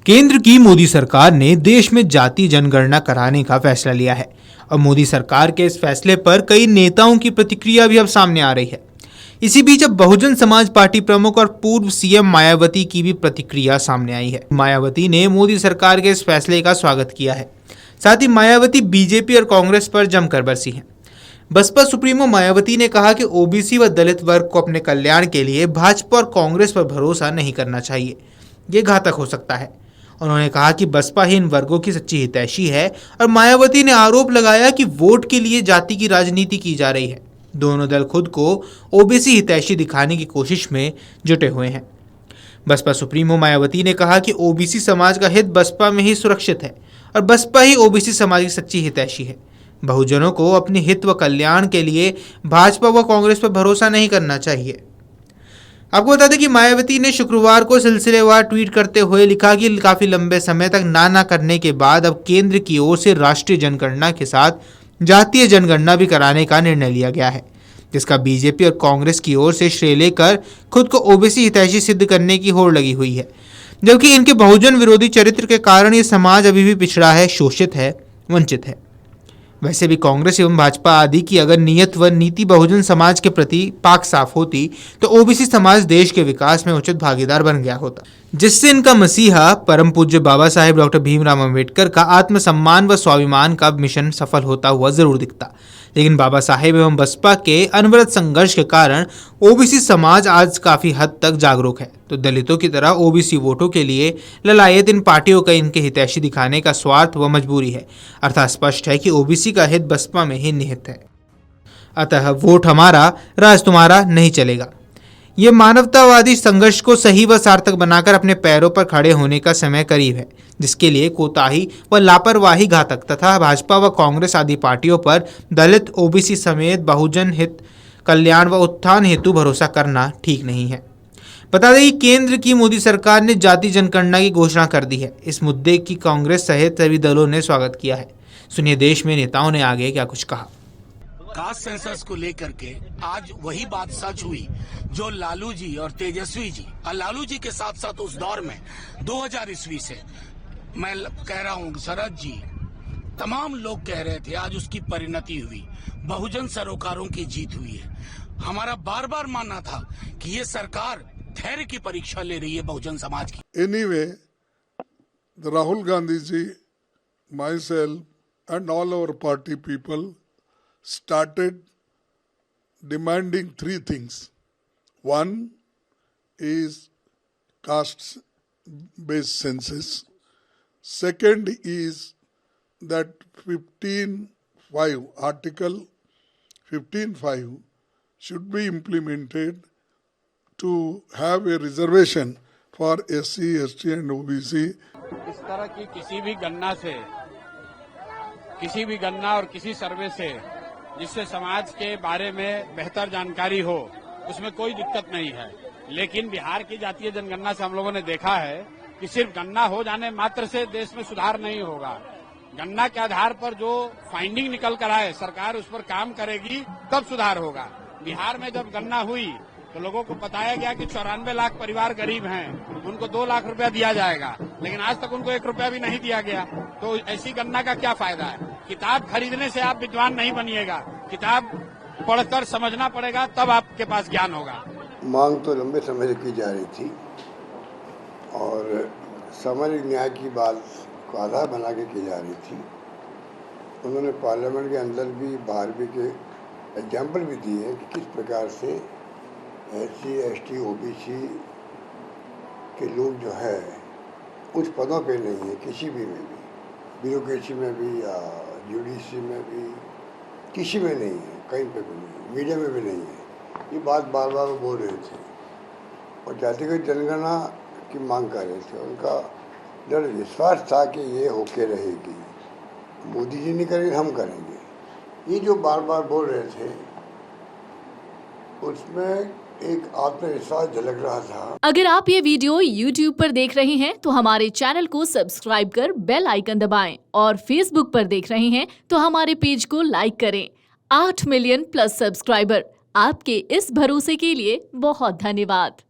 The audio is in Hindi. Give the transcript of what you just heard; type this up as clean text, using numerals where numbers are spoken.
केंद्र की मोदी सरकार ने देश में जाति जनगणना कराने का फैसला लिया है और मोदी सरकार के इस फैसले पर कई नेताओं की प्रतिक्रिया भी अब सामने आ रही है। इसी बीच अब बहुजन समाज पार्टी प्रमुख और पूर्व सीएम मायावती की भी प्रतिक्रिया सामने आई है। मायावती ने मोदी सरकार के इस फैसले का स्वागत किया है। साथ ही मायावती बीजेपी और कांग्रेस पर जमकर बरसी हैं। बसपा सुप्रीमो मायावती ने कहा कि ओबीसी व दलित वर्ग को अपने कल्याण के लिए भाजपा और कांग्रेस पर भरोसा नहीं करना चाहिए, ये घातक हो सकता है। उन्होंने कहा कि बसपा ही इन वर्गों की सच्ची हितैषी है और मायावती ने आरोप लगाया कि वोट के लिए जाति की राजनीति की जा रही है। दोनों दल खुद को ओबीसी हितैषी दिखाने की कोशिश में जुटे हुए हैं। बसपा सुप्रीमो मायावती ने कहा कि ओबीसी समाज का हित बसपा में ही सुरक्षित है और बसपा ही ओबीसी समाज की सच्ची हितैषी है। बहुजनों को अपने हित व कल्याण के लिए भाजपा व कांग्रेस पर भरोसा नहीं करना चाहिए। आपको बता दें कि मायावती ने शुक्रवार को सिलसिलेवार ट्वीट करते हुए लिखा कि काफी लंबे समय तक ना करने के बाद अब केंद्र की ओर से राष्ट्रीय जनगणना के साथ जातीय जनगणना भी कराने का निर्णय लिया गया है, जिसका बीजेपी और कांग्रेस की ओर से श्रेय लेकर खुद को ओबीसी हितैषी सिद्ध करने की होड़ लगी हुई है। जबकि इनके बहुजन विरोधी चरित्र के कारण ये समाज अभी भी पिछड़ा है, शोषित है, वंचित है। वैसे भी कांग्रेस एवं भाजपा आदि की अगर नीयत व नीति बहुजन समाज के प्रति पाक साफ होती तो ओबीसी समाज देश के विकास में उचित भागीदार बन गया होता, जिससे इनका मसीहा परम पूज्य बाबा साहेब डॉक्टर भीमराव अम्बेडकर का आत्मसम्मान व स्वाभिमान का मिशन सफल होता हुआ जरूर दिखता। लेकिन बाबा साहेब एवं बसपा के अनवरत संघर्ष के कारण ओबीसी समाज आज काफी हद तक जागरूक है। तो दलितों की तरह ओबीसी वोटों के लिए ललायत इन पार्टियों का इनके हितैषी दिखाने का स्वार्थ व मजबूरी है। अर्थात स्पष्ट है कि ओबीसी का हित बसपा में ही निहित है। अतः वोट हमारा, राज तुम्हारा नहीं चलेगा। ये मानवतावादी संघर्ष को सही व सार्थक बनाकर अपने पैरों पर खड़े होने का समय करीब है, जिसके लिए कोताही व लापरवाही घातक तथा भाजपा व कांग्रेस आदि पार्टियों पर दलित, ओबीसी समेत बहुजन हित, कल्याण व उत्थान हेतु भरोसा करना ठीक नहीं है। बता दें कि केंद्र की मोदी सरकार ने जाति जनगणना की घोषणा कर दी है। इस मुद्दे की कांग्रेस सहित सभी दलों ने स्वागत किया है। सुनिए देश में नेताओं ने आगे क्या कुछ कहा। कास्ट सेंसस को लेकर के आज वही बात सच हुई जो लालू जी और तेजस्वी जी और लालू जी के साथ साथ उस दौर में 2000 ईस्वी से मैं कह रहा हूँ शरद जी, तमाम लोग कह रहे थे, आज उसकी परिणति हुई। बहुजन सरोकारों की जीत हुई है। हमारा बार बार मानना था कि ये सरकार धैर्य की परीक्षा ले रही है बहुजन समाज की। Anyway, Rahul Gandhi ji, myself and all our party people started demanding three things. One is caste-based census. Second is that 15(5) Article 15(5) should be implemented to have a reservation for SC, ST and OBC. इस तरह की किसी भी गणना और किसी सर्वे से जिससे समाज के बारे में बेहतर जानकारी हो, उसमें कोई दिक्कत नहीं है। लेकिन बिहार की जातीय जनगणना से हम लोगों ने देखा है कि सिर्फ गणना हो जाने मात्र से देश में सुधार नहीं होगा। गणना के आधार पर जो फाइंडिंग निकल कर आए, सरकार उस पर काम करेगी तब सुधार होगा। बिहार में जब गणना हुई तो लोगों को बताया गया कि 94 लाख परिवार गरीब हैं, उनको 2 लाख रुपया दिया जाएगा, लेकिन आज तक उनको 1 रुपया भी नहीं दिया गया। तो ऐसी गणना का क्या फायदा है? किताब खरीदने से आप विद्वान नहीं बनिएगा, किताब पढ़कर समझना पड़ेगा, तब आपके पास ज्ञान होगा। मांग तो लंबे समय से की जा रही थी और सामाजिक न्याय की बात को आधार बना के की जा रही थी। उन्होंने पार्लियामेंट के अंदर भी बाहर भी के एग्जाम्पल भी दिए हैं कि किस प्रकार से SC, ST, OBC के लोग जो है कुछ पदों पे नहीं है, किसी भी में भी, ब्यूरोक्रेसी में भी या जुडिशरी में भी, किसी में नहीं है, कहीं पे भी नहीं, मीडिया में भी नहीं है। ये बात बार बार बोल रहे थे और जातिगत जनगणना की मांग कर रहे थे। उनका दृढ़ विश्वास था कि ये होके रहेगी, मोदी जी नहीं करेंगे, हम करेंगे। ये जो बार बार बोल रहे थे उसमें एक आत्मविश्वास झलक रहा था। अगर आप ये वीडियो YouTube पर देख रहे हैं तो हमारे चैनल को सब्सक्राइब कर बेल आइकन दबाएं और Facebook पर देख रहे हैं तो हमारे पेज को लाइक करें। 8 मिलियन प्लस सब्सक्राइबर, आपके इस भरोसे के लिए बहुत धन्यवाद।